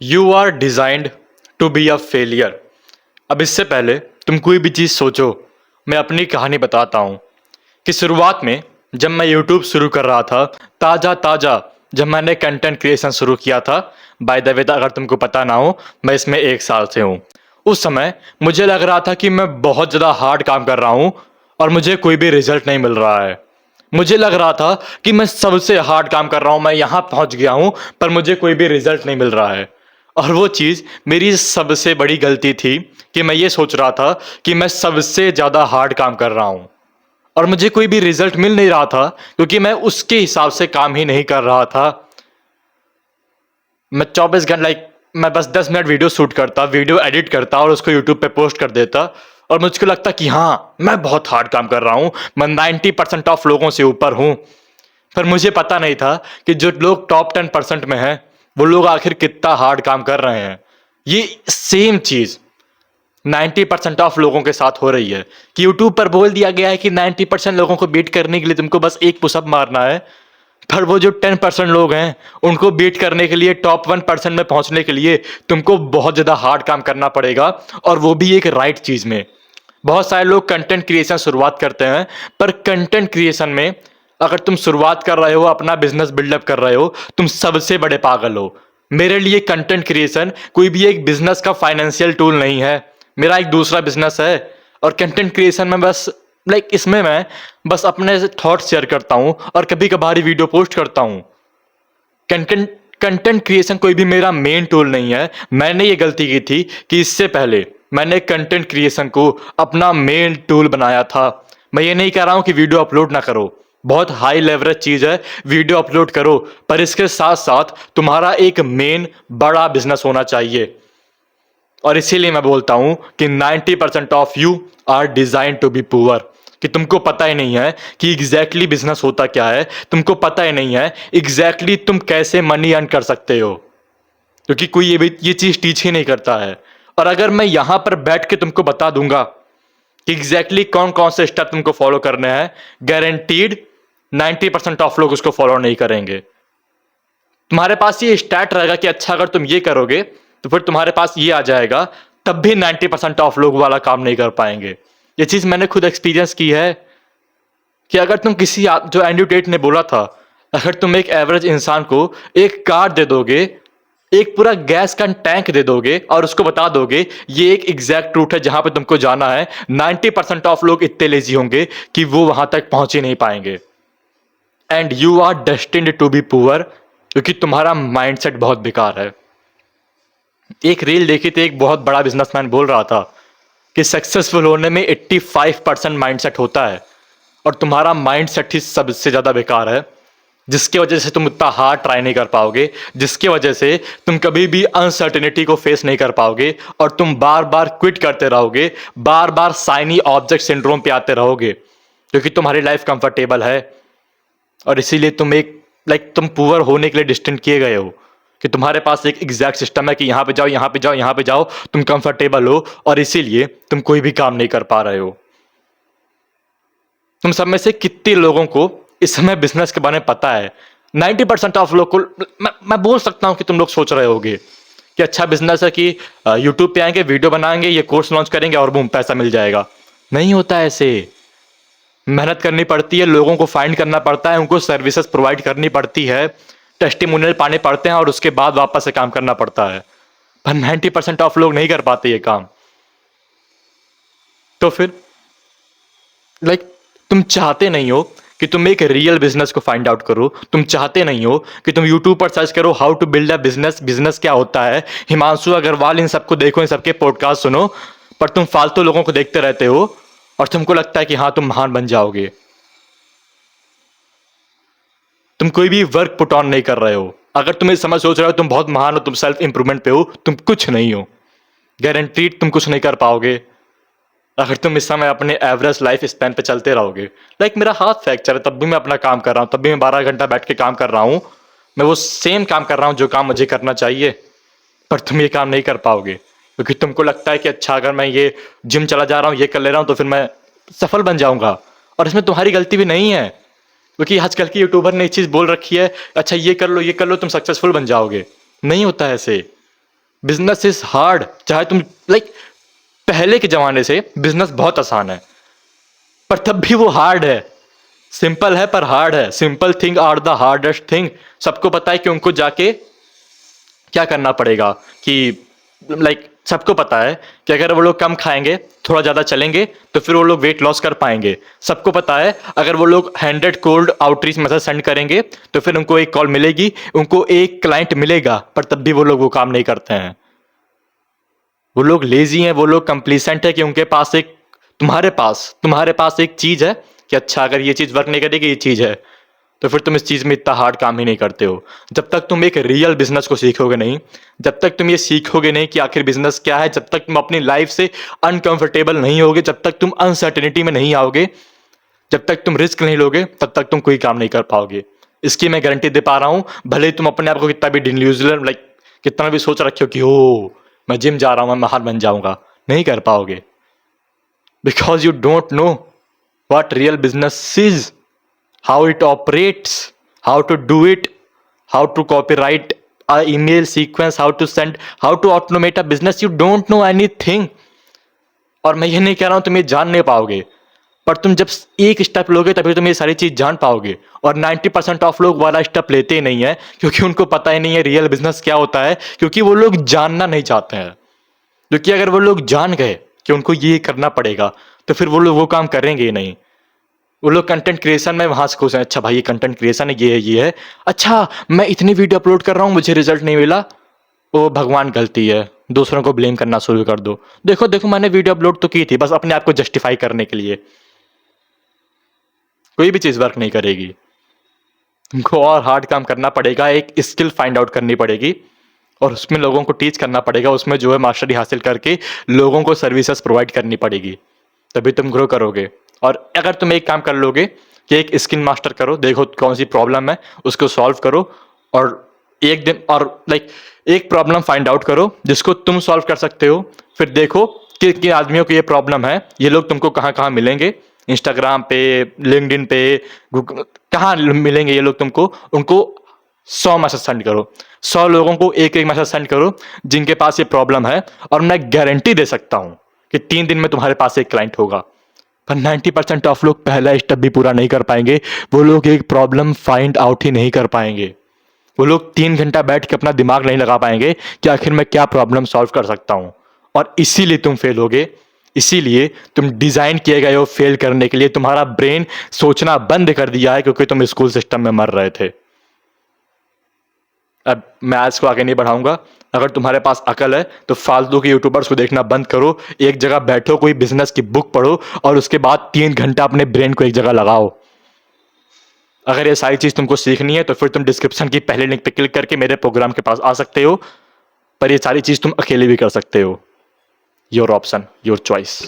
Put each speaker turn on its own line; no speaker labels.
You are designed to be a failure. अब इससे पहले तुम कोई भी चीज़ सोचो, मैं अपनी कहानी बताता हूँ कि शुरुआत में जब मैं यूट्यूब शुरू कर रहा था, ताज़ा ताज़ा जब मैंने कंटेंट क्रिएशन शुरू किया था। बाय द वे, अगर तुमको पता ना हो, मैं इसमें 1 साल से हूँ। उस समय मुझे लग रहा था कि मैं बहुत ज़्यादा हार्ड काम कर रहा हूँ और मुझे कोई भी रिजल्ट नहीं मिल रहा है। मुझे लग रहा था कि मैं सबसे हार्ड काम कर रहा हूँ, मैं यहाँ पहुँच गया हूँ, पर मुझे कोई भी रिजल्ट नहीं मिल रहा है। और वो चीज़ मेरी सबसे बड़ी गलती थी कि मैं ये सोच रहा था कि मैं सबसे ज़्यादा हार्ड काम कर रहा हूँ और मुझे कोई भी रिजल्ट मिल नहीं रहा था, क्योंकि मैं उसके हिसाब से काम ही नहीं कर रहा था। मैं 24 घंटे मैं बस 10 मिनट वीडियो शूट करता, वीडियो एडिट करता और उसको यूट्यूब पे पोस्ट कर देता, और मुझको लगता कि हाँ, मैं बहुत हार्ड काम कर रहा हूँ, मैं 90% ऑफ लोगों से ऊपर हूँ। पर मुझे पता नहीं था कि जो लोग टॉप 10% में हैं, वो लोग आखिर कितना हार्ड काम कर रहे हैं। ये सेम चीज़ 90% ऑफ लोगों के साथ हो रही है कि यूट्यूब पर बोल दिया गया है कि 90% लोगों को बीट करने के लिए तुमको बस एक पुशअप मारना है। पर वो जो 10% लोग हैं, उनको बीट करने के लिए, टॉप 1% में पहुंचने के लिए तुमको बहुत ज़्यादा हार्ड काम करना पड़ेगा, और वो भी एक राइट चीज़ में। बहुत सारे लोग कंटेंट क्रिएशन शुरुआत करते हैं, पर कंटेंट क्रिएशन में अगर तुम शुरुआत कर रहे हो, अपना बिजनेस बिल्डअप कर रहे हो, तुम सबसे बड़े पागल हो। मेरे लिए कंटेंट क्रिएशन कोई भी एक बिजनेस का फाइनेंशियल टूल नहीं है। मेरा एक दूसरा बिजनेस है, और कंटेंट क्रिएशन में बस इसमें मैं बस अपने थॉट शेयर करता हूं और कभी कभार ही वीडियो पोस्ट करता हूं। कंटेंट कंटेंट क्रिएशन कोई भी मेरा मेन टूल नहीं है। मैंने ये गलती की थी कि इससे पहले मैंने कंटेंट क्रिएशन को अपना मेन टूल बनाया था। मैं ये नहीं कह रहा हूं कि वीडियो अपलोड ना करो, बहुत हाई लेवरेज चीज है, वीडियो अपलोड करो, पर इसके साथ साथ तुम्हारा एक मेन बड़ा बिजनेस होना चाहिए। और इसीलिए मैं बोलता हूं कि 90% of you are design to be poor. कि तुमको पता ही नहीं है कि एग्जैक्टली बिजनेस होता क्या है, तुमको पता ही नहीं है एग्जैक्टली तुम कैसे मनी अर्न कर सकते हो, क्योंकि कोई ये चीज टीच ही नहीं करता है। और अगर मैं यहां पर बैठ के तुमको बता दूंगा कि एग्जैक्टली कौन कौन से स्टेप तुमको फॉलो करने हैं, गारंटीड 90% ऑफ लोग उसको फॉलो नहीं करेंगे। तुम्हारे पास ये स्टैट रहेगा कि अच्छा, अगर तुम ये करोगे तो फिर तुम्हारे पास ये आ जाएगा, तब भी 90% ऑफ लोग वाला काम नहीं कर पाएंगे। ये चीज मैंने खुद एक्सपीरियंस की है कि अगर तुम जो एंड्रयू टेट ने बोला था, अगर तुम एक एवरेज इंसान को एक कार दे दोगे, एक पूरा गैस का टैंक दे दोगे और उसको बता दोगे ये एक एग्जैक्ट रूट है जहां पे तुमको जाना है, 90% ऑफ लोग इतने लेजी होंगे कि वो वहां तक पहुंच ही नहीं पाएंगे। And you are destined to be poor, क्योंकि तुम्हारा माइंडसेट बहुत बेकार है। एक रील देखी थी, एक बहुत बड़ा बिजनेसमैन बोल रहा था कि सक्सेसफुल होने में 85% माइंडसेट होता है, और तुम्हारा माइंडसेट ही सबसे ज्यादा बेकार है, जिसकी वजह से तुम उतना हार्ड ट्राई नहीं कर पाओगे, जिसकी वजह से तुम कभी भी अनसर्टेनिटी को फेस नहीं कर पाओगे, और तुम बार बार क्विट करते रहोगे, बार बार साइनी ऑब्जेक्ट सिंड्रोम पे आते रहोगे, क्योंकि तुम्हारी लाइफ कंफर्टेबल है। और इसीलिए तुम पुअर होने के लिए डिस्टेंट किए गए हो, कि तुम्हारे पास एक एग्जैक्ट सिस्टम है कि यहाँ पे जाओ, यहाँ पे जाओ, यहाँ पे जाओ, तुम कंफर्टेबल हो, और इसीलिए तुम कोई भी काम नहीं कर पा रहे हो। तुम सब में से कितने लोगों को इस समय बिजनेस के बारे में पता है? 90% ऑफ लोग को मैं बोल सकता हूं कि तुम लोग सोच रहे होगे कि अच्छा बिजनेस है कि यूट्यूब पे आएंगे, वीडियो बनाएंगे, ये कोर्स लॉन्च करेंगे और बूम, पैसा मिल जाएगा। नहीं होता ऐसे। मेहनत करनी पड़ती है, लोगों को फाइंड करना पड़ता है, उनको सर्विसेज प्रोवाइड करनी पड़ती है, टेस्टिमोनियल पाने पड़ते हैं, और उसके बाद वापस से काम करना पड़ता है। पर 90% ऑफ लोग नहीं कर पाते ये काम। तो फिर तुम चाहते नहीं हो कि तुम एक रियल बिजनेस को फाइंड आउट करो, तुम चाहते नहीं हो कि तुम यूट्यूब पर सर्च करो how to build a business, business क्या होता है, हिमांशु अग्रवाल इन सबको देखो, इन सबके पॉडकास्ट सुनो, पर तुम फालतू लोगों को देखते रहते हो और तुमको लगता है कि हाँ, तुम महान बन जाओगे। तुम कोई भी वर्क पुट ऑन नहीं कर रहे हो। अगर तुम इस समय सोच रहे हो तुम बहुत महान हो, तुम सेल्फ इंप्रूवमेंट पे हो, तुम कुछ नहीं हो। गारंटीड तुम कुछ नहीं कर पाओगे अगर तुम इस समय अपने एवरेज लाइफ स्पैन पे चलते रहोगे। मेरा हाथ फ्रैक्चर है, तब भी मैं अपना काम कर रहा हूँ, तब भी मैं 12 घंटा बैठ के काम कर रहा हूँ। मैं वो सेम काम कर रहा हूँ जो काम मुझे करना चाहिए, पर तुम ये काम नहीं कर पाओगे, क्योंकि तुमको लगता है कि अच्छा, अगर मैं ये जिम चला जा रहा हूँ, ये कर ले रहा हूँ, तो फिर मैं सफल बन जाऊंगा। और इसमें तुम्हारी गलती भी नहीं है, क्योंकि आजकल के यूट्यूबर ने एक चीज़ बोल रखी है, अच्छा ये कर लो, ये कर लो, तुम सक्सेसफुल बन जाओगे। नहीं होता ऐसे। Business is hard. चाहे तुम पहले के जमाने से बिजनेस बहुत आसान है, पर तब भी वो हार्ड है। सिंपल है पर हार्ड है। Simple thing are the hardest thing. सबको पता है कि उनको जाके क्या करना पड़ेगा, कि सबको पता है कि अगर वो लोग कम खाएंगे, थोड़ा ज़्यादा चलेंगे, तो फिर वो लोग वेट लॉस कर पाएंगे। सबको पता है अगर वो लोग 100 कोल्ड आउटरीच मैसेज सेंड करेंगे तो फिर उनको एक कॉल मिलेगी, उनको एक क्लाइंट मिलेगा, पर तब भी वो लोग वो काम नहीं करते हैं। वो लोग लेजी हैं, वो लोग कंप्लीसेंट है कि उनके पास तुम्हारे पास एक चीज़ है कि अच्छा अगर ये चीज़ वर्क नहीं करेगी, ये चीज़ है, तो फिर तुम इस चीज़ में इतना हार्ड काम ही नहीं करते हो। जब तक तुम एक रियल बिजनेस को सीखोगे नहीं, जब तक तुम ये सीखोगे नहीं कि आखिर बिजनेस क्या है, जब तक तुम अपनी लाइफ से अनकंफर्टेबल नहीं होगे, जब तक तुम अनसर्टेनिटी में नहीं आओगे, जब तक तुम रिस्क नहीं लोगे, तब तक तुम कोई काम नहीं कर पाओगे। इसकी मैं गारंटी दे पा रहा हूं। भले ही तुम अपने आप को कितना भी डिल्यूजनल कितना भी सोच रखे हो कि ओ मैं जिम जा रहा हूं, मैं महान बन जाऊंगा, नहीं कर पाओगे। Because you don't know what real business is, how it operates, how to do it, how to copyright a email sequence, how to send, how to automate a business. You don't know anything. और मैं ये नहीं कह रहा हूं तुम ये जान नहीं पाओगे, पर तुम जब एक स्टेप लोगे तभी तुम ये सारी चीज जान पाओगे। और 90% ऑफ लोग वाला स्टेप लेते ही नहीं है, क्योंकि उनको पता ही नहीं है रियल बिजनेस क्या होता है, क्योंकि वो लोग जानना नहीं चाहते हैं। क्योंकि अगर वो लोग जान गए कि उनको ये करना पड़ेगा, तो फिर वो लोग वो काम करेंगे ही नहीं। वो लोग कंटेंट क्रिएशन में वहां से खुश हैं, अच्छा भाई ये कंटेंट क्रिएशन है, ये है, अच्छा मैं इतनी वीडियो अपलोड कर रहा हूं, मुझे रिजल्ट नहीं मिला, वो भगवान गलती है, दूसरों को ब्लेम करना शुरू कर दो। देखो देखो मैंने वीडियो अपलोड तो की थी, बस अपने आप को जस्टिफाई करने के लिए। कोई भी चीज वर्क नहीं करेगी। तुमको और हार्ड काम करना पड़ेगा, एक स्किल फाइंड आउट करनी पड़ेगी, और उसमें लोगों को टीच करना पड़ेगा, उसमें जो है मास्टरी हासिल करके लोगों को सर्विसेज प्रोवाइड करनी पड़ेगी, तभी तुम ग्रो करोगे। और अगर तुम एक काम कर लोगे कि एक स्किल मास्टर करो, देखो कौन सी प्रॉब्लम है उसको सॉल्व करो, और एक दिन और एक प्रॉब्लम फाइंड आउट करो जिसको तुम सॉल्व कर सकते हो, फिर देखो कि किन आदमियों को ये प्रॉब्लम है, ये लोग तुमको कहाँ कहाँ मिलेंगे, इंस्टाग्राम पे, लिंक्डइन पे, कहाँ मिलेंगे ये लोग तुमको, उनको 100 मैसेज सेंड करो, 100 लोगों को एक एक मैसेज सेंड करो जिनके पास ये प्रॉब्लम है, और मैं गारंटी दे सकता हूं कि 3 दिन में तुम्हारे पास एक क्लाइंट होगा। पर 90% ऑफ लोग पहला स्टेप भी पूरा नहीं कर पाएंगे। वो लोग एक प्रॉब्लम फाइंड आउट ही नहीं कर पाएंगे। वो लोग 3 घंटा बैठ के अपना दिमाग नहीं लगा पाएंगे कि आखिर मैं क्या प्रॉब्लम सॉल्व कर सकता हूं, और इसीलिए तुम फेल होगे। इसीलिए तुम डिजाइन किए गए हो फेल करने के लिए। तुम्हारा ब्रेन सोचना बंद कर दिया है क्योंकि तुम स्कूल सिस्टम में मर रहे थे। अब मैं आज को आगे नहीं बढ़ाऊंगा। अगर तुम्हारे पास अकल है तो फालतू के यूट्यूबर्स को देखना बंद करो, एक जगह बैठो, कोई बिजनेस की बुक पढ़ो, और उसके बाद 3 घंटा अपने ब्रेन को एक जगह लगाओ। अगर ये सारी चीज तुमको सीखनी है तो फिर तुम डिस्क्रिप्शन की पहले लिंक पे क्लिक करके मेरे प्रोग्राम के पास आ सकते हो, पर ये सारी चीज तुम अकेले भी कर सकते हो। Your option, your choice.